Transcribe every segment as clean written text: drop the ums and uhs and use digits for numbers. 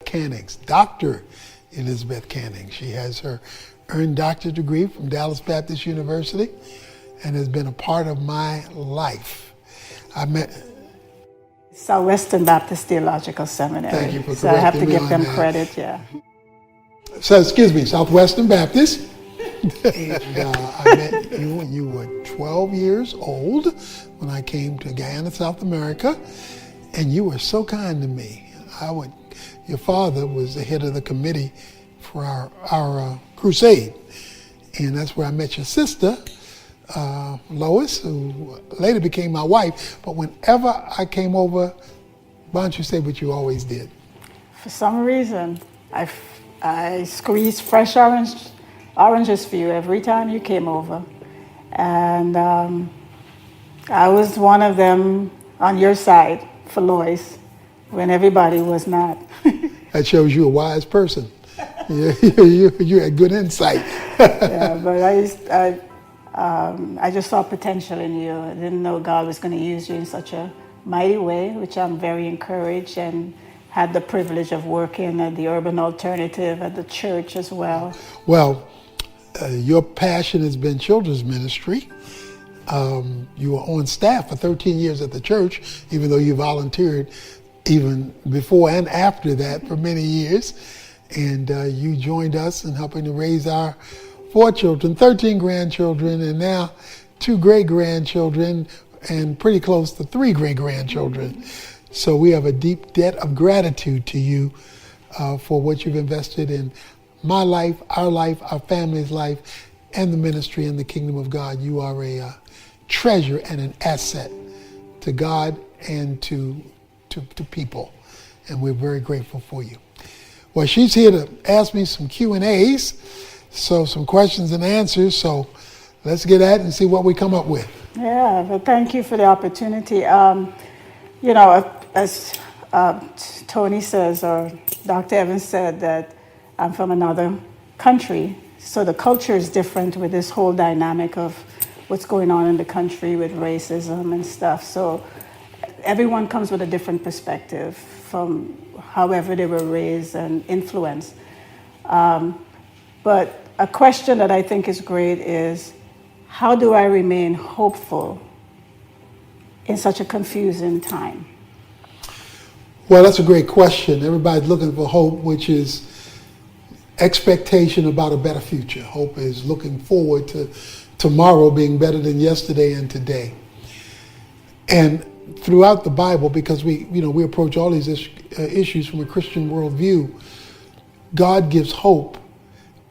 Cannings, Dr. Elizabeth Canning. She has her earned doctorate degree from Dallas Baptist University and has been a part of my life. I met Southwestern Baptist Theological Seminary. Thank you for so I have to correcting me give on them that. credit, yeah. So, excuse me, Southwestern Baptist. And I met you when you were 12 years old when I came to Guyana, South America, and you were so kind to me. Your father was the head of the committee for our crusade, and that's where I met your sister, Lois, who later became my wife. But whenever I came over, why don't you say what you always did? For some reason, I squeezed fresh oranges for you every time you came over. And I was one of them on your side for Lois when everybody was not. That shows you a wise person. You had good insight. Yeah, but I just saw potential in you. I didn't know God was going to use you in such a mighty way, which I'm very encouraged, and had the privilege of working at the Urban Alternative at the church as well. Well, your passion has been children's ministry. You were on staff for 13 years at the church, even though you volunteered even before and after that for many years. And you joined us in helping to raise our 4 children, 13 grandchildren, and now 2 great-grandchildren, and pretty close to 3 great-grandchildren. So we have a deep debt of gratitude to you for what you've invested in my life, our family's life, and the ministry in the kingdom of God. You are a treasure and an asset to God and to people, and we're very grateful for you. Well, she's here to ask me some Q&As, so some questions and answers, so let's get at it and see what we come up with. Yeah, well, thank you for the opportunity. You know, as Tony says, or Dr. Evans said, that I'm from another country, so the culture is different with this whole dynamic of what's going on in the country with racism and stuff. So everyone comes with a different perspective from however they were raised and influenced. But a question that I think is great is, how do I remain hopeful in such a confusing time? Well, that's a great question. Everybody's looking for hope, which is expectation about a better future. Hope is looking forward to tomorrow being better than yesterday and today. And throughout the Bible, because we approach all these issues from a Christian worldview, God gives hope,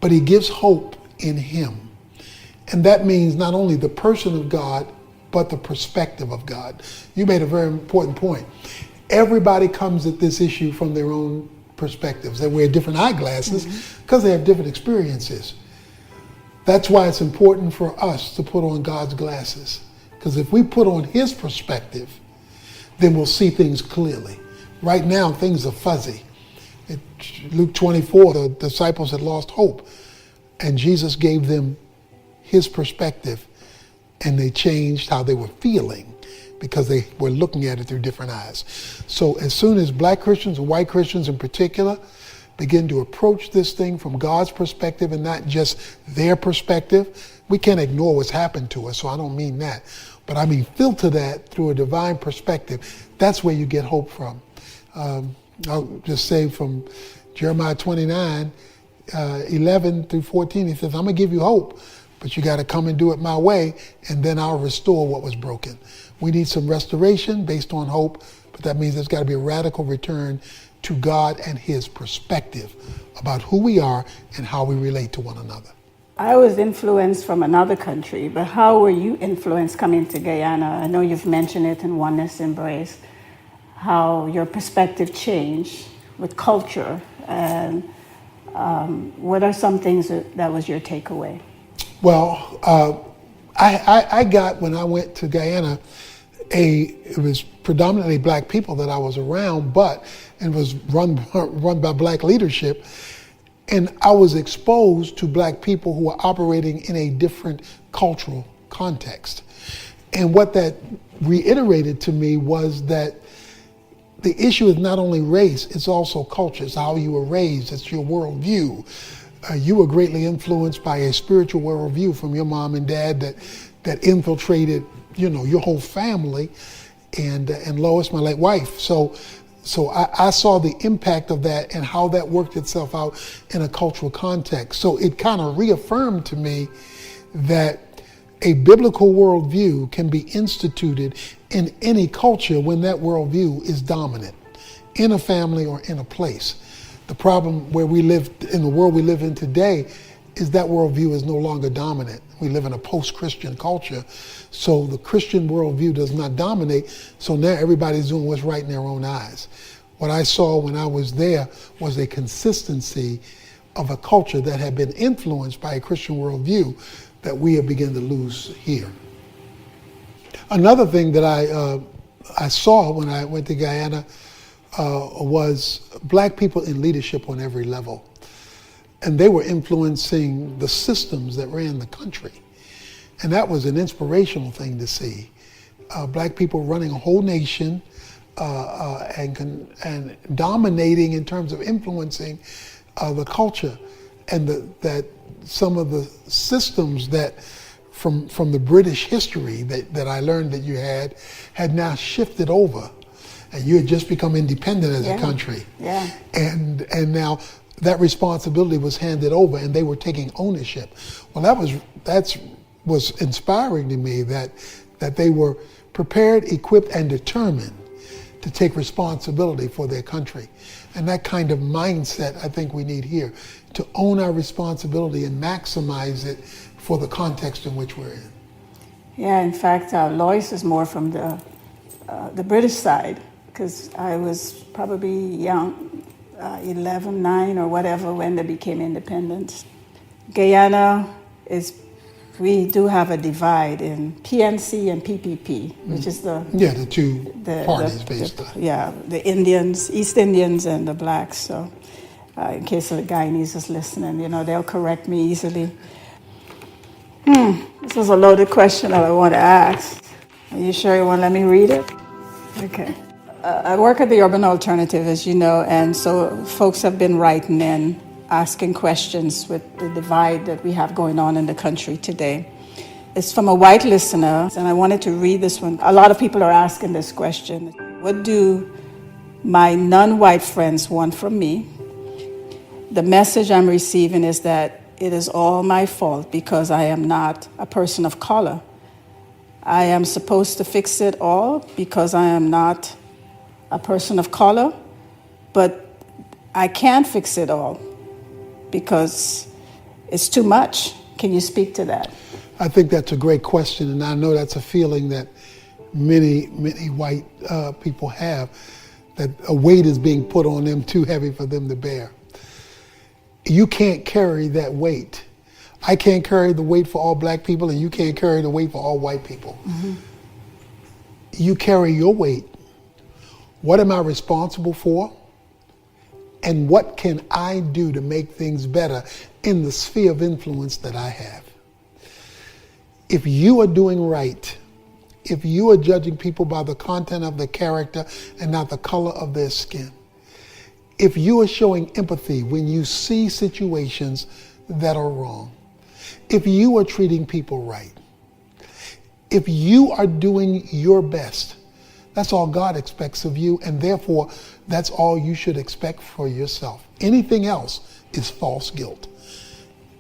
but he gives hope in him. And that means not only the person of God, but the perspective of God. You made a very important point. Everybody comes at this issue from their own perspectives. They wear different eyeglasses because they have different experiences. That's why it's important for us to put on God's glasses. Because if we put on his perspective, then we'll see things clearly. Right now, things are fuzzy. In Luke 24, the disciples had lost hope, and Jesus gave them his perspective, and they changed how they were feeling because they were looking at it through different eyes. So as soon as black Christians and white Christians in particular begin to approach this thing from God's perspective and not just their perspective, we can't ignore what's happened to us, so I don't mean that. But I mean filter that through a divine perspective. That's where you get hope from. I'll just say from Jeremiah 29, 11 through 14, he says, I'm going to give you hope, but you got to come and do it my way, and then I'll restore what was broken. We need some restoration based on hope, but that means there's got to be a radical return to God and his perspective about who we are and how we relate to one another. I was influenced from another country, but how were you influenced coming to Guyana? I know you've mentioned it in Oneness Embrace, how your perspective changed with culture, and what are some things that was your takeaway? Well, I got, when I went to Guyana, it was predominantly black people that I was around, but it was run by black leadership. And I was exposed to black people who were operating in a different cultural context. And what that reiterated to me was that the issue is not only race, it's also culture. It's how you were raised. It's your worldview. You were greatly influenced by a spiritual worldview from your mom and dad that infiltrated, your whole family, and Lois, my late wife. So I saw the impact of that and how that worked itself out in a cultural context. So it kind of reaffirmed to me that a biblical worldview can be instituted in any culture when that worldview is dominant, in a family or in a place. The problem where we live, in the world we live in today, is that worldview is no longer dominant. We live in a post-Christian culture, so the Christian worldview does not dominate, so now everybody's doing what's right in their own eyes. What I saw when I was there was a consistency of a culture that had been influenced by a Christian worldview that we have begun to lose here. Another thing that I saw when I went to Guyana was black people in leadership on every level. And they were influencing the systems that ran the country. And that was an inspirational thing to see. Black people running a whole nation and dominating in terms of influencing the culture. And that some of the systems that from the British history that I learned that you had now shifted over, and you had just become independent as a country. Yeah. And now that responsibility was handed over, and they were taking ownership. Well, that was inspiring to me that they were prepared, equipped, and determined to take responsibility for their country. And that kind of mindset I think we need here, to own our responsibility and maximize it for the context in which we're in. Yeah, in fact, Lois is more from the British side, because I was probably young, 11, 9 or whatever when they became independent. Guyana we do have a divide in PNC and PPP, which is the two parties basically. The Indians, East Indians, and the blacks. So, in case the Guyanese is listening, they'll correct me easily. This is a loaded question that I want to ask. Are you sure you want to let me read it? Okay. I work at the Urban Alternative, as you know, and so folks have been writing in, asking questions with the divide that we have going on in the country today. It's from a white listener, and I wanted to read this one. A lot of people are asking this question. What do my non-white friends want from me? The message I'm receiving is that it is all my fault because I am not a person of color. I am supposed to fix it all because I am not a person of color, but I can't fix it all because it's too much. Can you speak to that? I think that's a great question, and I know that's a feeling that many white people have, that a weight is being put on them too heavy for them to bear. You can't carry that weight. I can't carry the weight for all black people, and you can't carry the weight for all white people. Mm-hmm. You carry your weight. What am I responsible for? And what can I do to make things better in the sphere of influence that I have? If you are doing right, if you are judging people by the content of their character and not the color of their skin, if you are showing empathy when you see situations that are wrong, if you are treating people right, if you are doing your best, that's all God expects of you, and therefore that's all you should expect for yourself. Anything else is false guilt.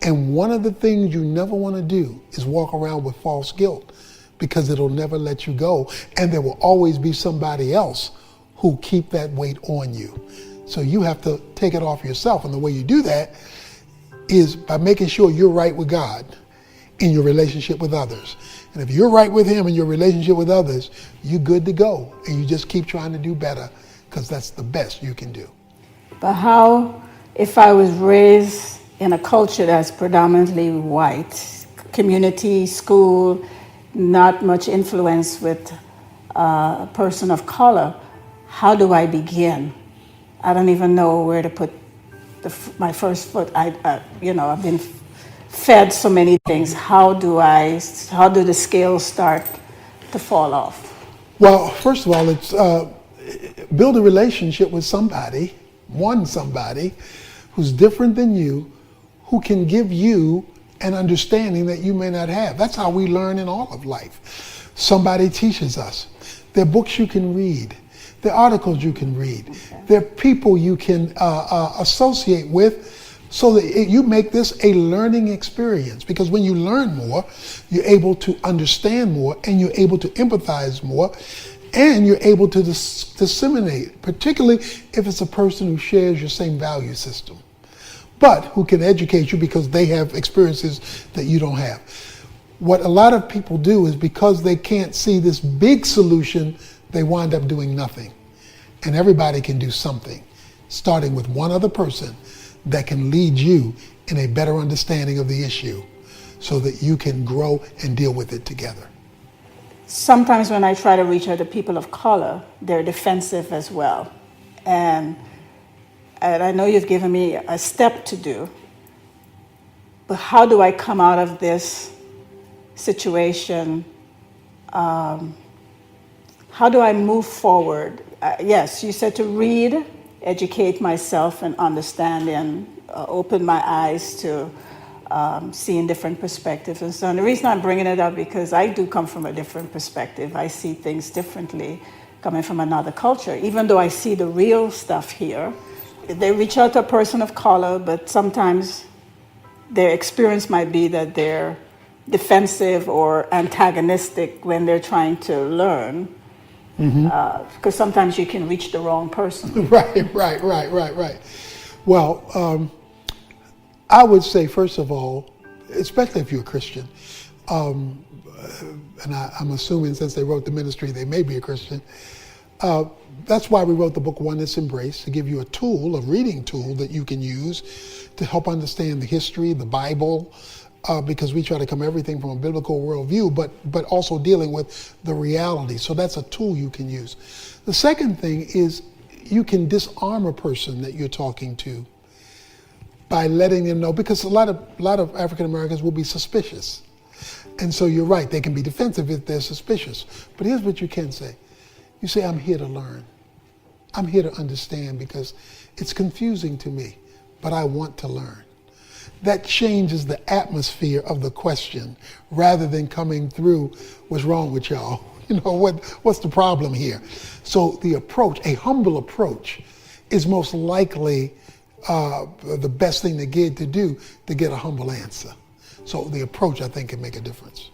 And one of the things you never want to do is walk around with false guilt, because it'll never let you go, and there will always be somebody else who keep that weight on you. So you have to take it off yourself, and the way you do that is by making sure you're right with God in your relationship with others. And if you're right with Him in your relationship with others, you're good to go, and you just keep trying to do better, because that's the best you can do. But how, if I was raised in a culture that's predominantly white, community, school, not much influence with a person of color, how do I begin? I don't even know where to put my first foot. I've been fed so many things. How do the scales start to fall off? Well, first of all, build a relationship with somebody who's different than you, who can give you an understanding that you may not have. That's how we learn in all of life. Somebody teaches us. There are books you can read. There are articles you can read. Okay. There are people you can associate with, so that you make this a learning experience. Because when you learn more, you're able to understand more, and you're able to empathize more, and you're able to disseminate, particularly if it's a person who shares your same value system, but who can educate you because they have experiences that you don't have. What a lot of people do is, because they can't see this big solution, they wind up doing nothing. And everybody can do something, starting with one other person that can lead you in a better understanding of the issue, so that you can grow and deal with it together. Sometimes when I try to reach out to people of color, they're defensive as well. And I know you've given me a step to do, but how do I come out of this situation? How do I move forward? Yes, you said to read, educate myself, and understand, and open my eyes to seeing different perspectives and so on. The reason I'm bringing it up, because I do come from a different perspective. I see things differently coming from another culture, even though I see the real stuff here. They reach out to a person of color, but sometimes their experience might be that they're defensive or antagonistic when they're trying to learn. Because sometimes you can reach the wrong person. Right. Well, I would say, first of all, especially if you're a Christian, and I'm assuming since they wrote the ministry, they may be a Christian. That's why we wrote the book Oneness Embrace, to give you a tool, a reading tool that you can use to help understand the history, the Bible, because we try to come everything from a biblical worldview, but also dealing with the reality. So that's a tool you can use. The second thing is, you can disarm a person that you're talking to by letting them know, because a lot of African Americans will be suspicious. And so you're right, they can be defensive if they're suspicious. But here's what you can say. You say, I'm here to learn. I'm here to understand, because it's confusing to me, but I want to learn. That changes the atmosphere of the question, rather than coming through, what's wrong with y'all? What's the problem here? So the approach, a humble approach, is most likely the best thing to do to get a humble answer. So the approach, I think, can make a difference.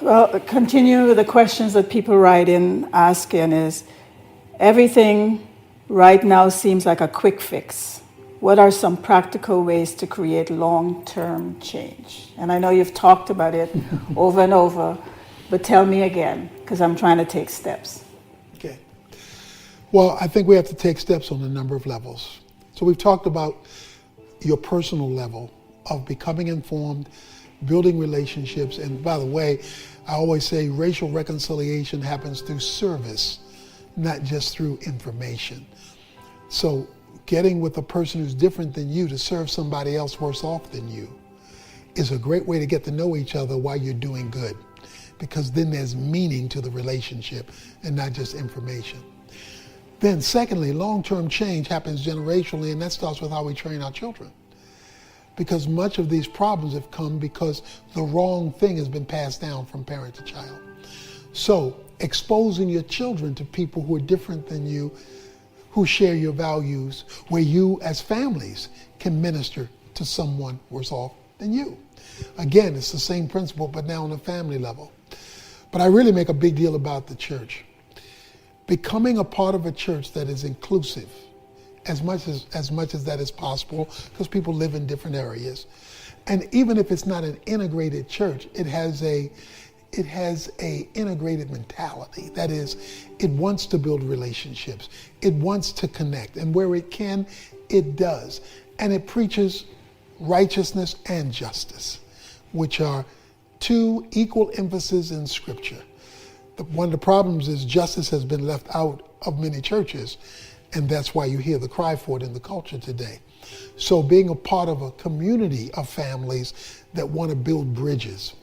Well, continue with the questions that people write in asking is, everything right now seems like a quick fix. What are some practical ways to create long-term change? And I know you've talked about it over and over, but tell me again, because I'm trying to take steps. Okay. Well, I think we have to take steps on a number of levels. So we've talked about your personal level of becoming informed, building relationships. And by the way, I always say racial reconciliation happens through service, not just through information. So getting with a person who's different than you to serve somebody else worse off than you is a great way to get to know each other while you're doing good, because then there's meaning to the relationship and not just information. Then secondly, long-term change happens generationally, and that starts with how we train our children. Because much of these problems have come because the wrong thing has been passed down from parent to child. So exposing your children to people who are different than you, who share your values, where you as families can minister to someone worse off than you. Again, it's the same principle, but now on a family level. But I really make a big deal about the church. Becoming a part of a church that is inclusive, as much as that is possible, because people live in different areas. And even if it's not an integrated church, it has a integrated mentality. That is, it wants to build relationships. It wants to connect. And where it can, it does. And it preaches righteousness and justice, which are two equal emphases in Scripture. One of the problems is justice has been left out of many churches, and that's why you hear the cry for it in the culture today. So being a part of a community of families that want to build bridges.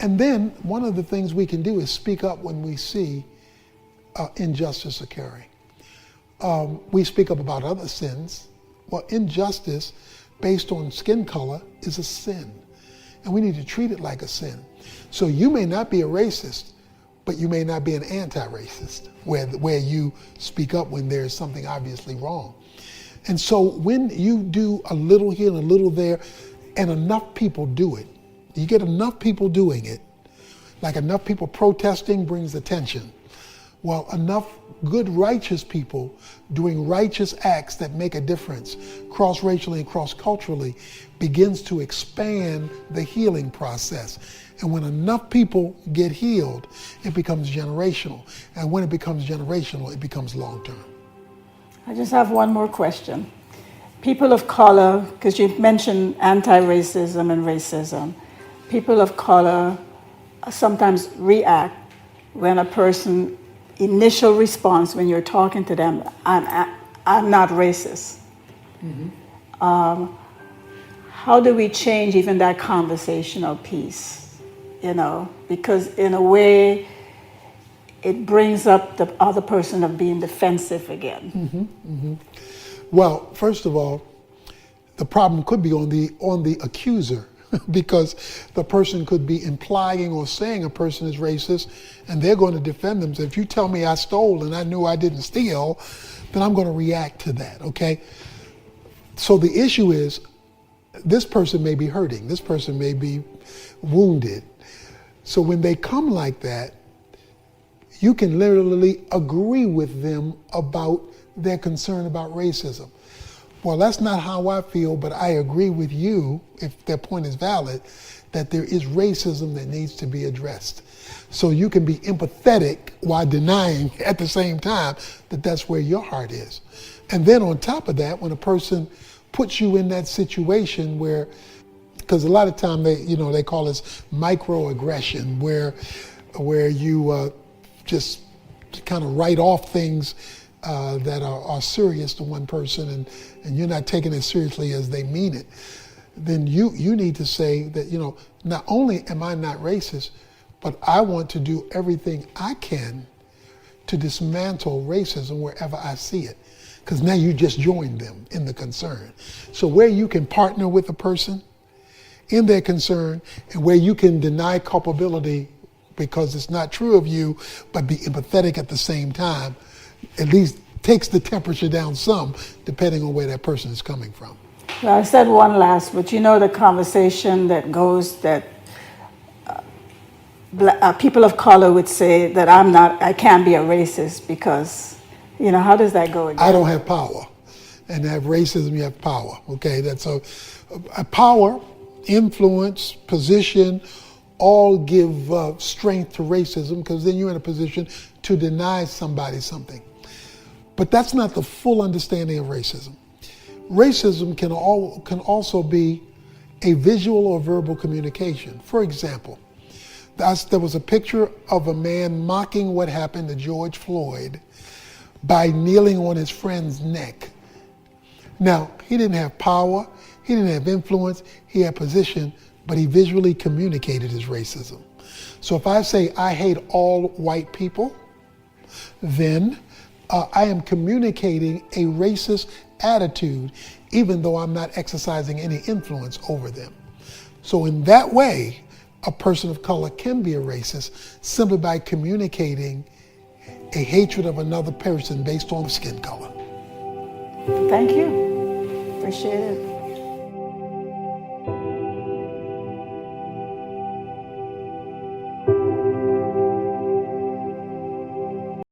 And then one of the things we can do is speak up when we see injustice occurring. We speak up about other sins. Well, injustice based on skin color is a sin, and we need to treat it like a sin. So you may not be a racist, but you may not be an anti-racist, where you speak up when there's something obviously wrong. And so when you do a little here and a little there, and enough people do it, you get enough people doing it, like enough people protesting brings attention. Well, enough good righteous people doing righteous acts that make a difference cross-racially and cross-culturally begins to expand the healing process. And when enough people get healed, it becomes generational. And when it becomes generational, it becomes long-term. I just have one more question. People of color, because you mentioned anti-racism and racism, people of color sometimes react when a person, initial response when you're talking to them, I'm not racist. Mm-hmm. How do we change even that conversational piece? Because in a way, it brings up the other person of being defensive again. Mm-hmm. Mm-hmm. Well, first of all, the problem could be on the accuser, because the person could be implying or saying a person is racist, and they're going to defend them. So if you tell me I stole and I knew I didn't steal, then I'm going to react to that, okay? So the issue is, this person may be hurting, this person may be wounded. So when they come like that, you can literally agree with them about their concern about racism. Well, that's not how I feel, but I agree with you, if their point is valid, that there is racism that needs to be addressed. So you can be empathetic while denying at the same time that that's where your heart is. And then on top of that, when a person puts you in that situation where, because a lot of time they call this microaggression, where you just kind of write off things that are serious to one person, and you're not taking it seriously as they mean it, then you need to say that, not only am I not racist, but I want to do everything I can to dismantle racism wherever I see it. Because now you just joined them in the concern. So where you can partner with a person in their concern, and where you can deny culpability because it's not true of you, but be empathetic at the same time, at least takes the temperature down some, depending on where that person is coming from. Well, I said one last, but the conversation that goes that people of color would say that I can't be a racist because, how does that go again? I don't have power. And to have racism, you have power, okay? That's a power, influence, position, all give strength to racism, because then you're in a position to deny somebody something. But that's not the full understanding of racism. Racism can also be a visual or verbal communication. For example, there was a picture of a man mocking what happened to George Floyd by kneeling on his friend's neck. Now, he didn't have power, he didn't have influence, he had position, but he visually communicated his racism. So if I say I hate all white people, then I am communicating a racist attitude, even though I'm not exercising any influence over them. So in that way, a person of color can be a racist simply by communicating a hatred of another person based on skin color. Thank you. Appreciate it.